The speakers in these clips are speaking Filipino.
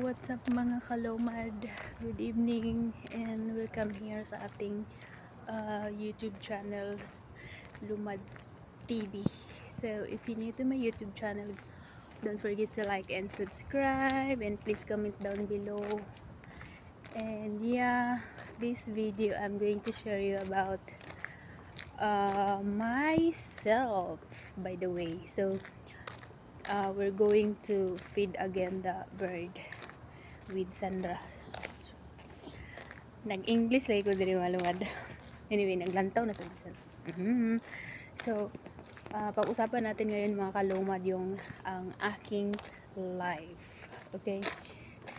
What's up mga kalomad? Good evening and welcome here sa ating YouTube channel, Lumad TV. So if you're new to my YouTube channel, don't forget to like and subscribe and please comment down below. And yeah, this video I'm going to share you about myself, by the way. So we're going to feed again the bird with Sandra. Nag-English lang ko din malumad. Anyway, naglantaw na sa bisan. So, pag-usapan natin ngayon mga kalumad yung ang aking life. Okay?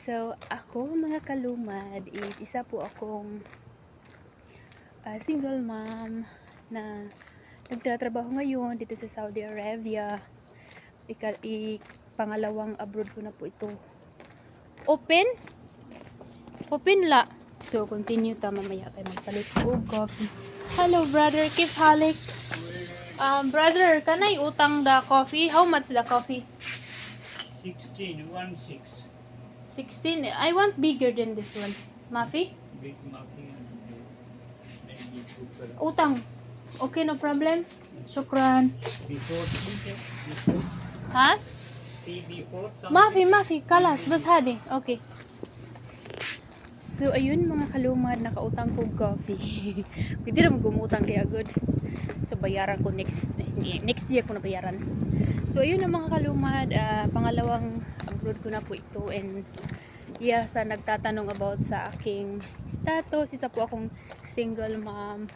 So, ako mga kalumad is isa po akong single mom na nagtatrabaho ngayon dito sa Saudi Arabia. Pangalawang abroad ko na po ito. Open la. So continue ta mamaya kay magpalit og coffee. Hello brother, kif halik? Brother, kanay utang the coffee? How much the coffee? 16. 16. I want bigger than this one. Mafi? Big muffin and maybe super. Utang. Okay, no problem. Shukran. Before. Ha? Before. Mafi, kalas, bas hadi. Okay. So, ayun mga kalumad, nakautang ko coffee. Pwede na magumutang kaya good. So, bayaran ko next year ko na bayaran. So, ayun na mga kalumad, pangalawang abroad ko na po ito. And, yeah, sa nagtatanong about sa aking status, isa po akong single mom.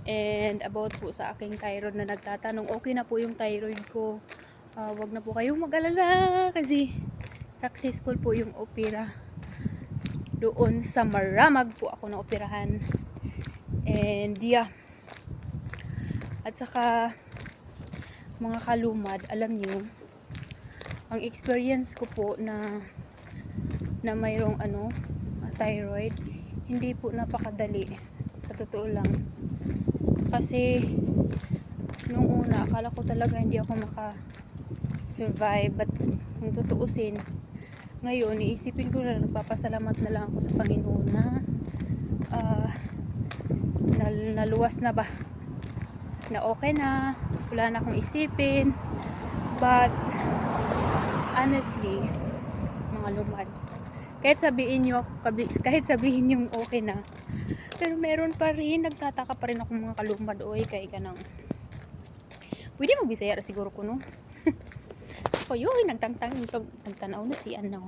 And, about po sa aking thyroid na nagtatanong, okay na po yung thyroid ko. Wag na po kayong mag-alala kasi successful po yung opera. Doon sa Maramag po ako na operahan. And yeah. At saka mga kalumad, alam nyo, ang experience ko po na mayroong thyroid, hindi po napakadali. Sa totoo lang. Kasi nung una, akala ko talaga hindi ako maka-survive. But kung tutuusin, ngayon, iisipin ko na nagpapasalamat na lang ako sa Panginoon na naluwas na ba, na okay na, wala na akong isipin. But honestly mga lumad, kahit sabihin yung okay na, pero meron pa rin, nagtataka pa rin ako mga kalumad. Oy, kay ka nang pwede magbisaya ra siguro ko no. Ako yun, nagtangtang nagtanaw na si ano.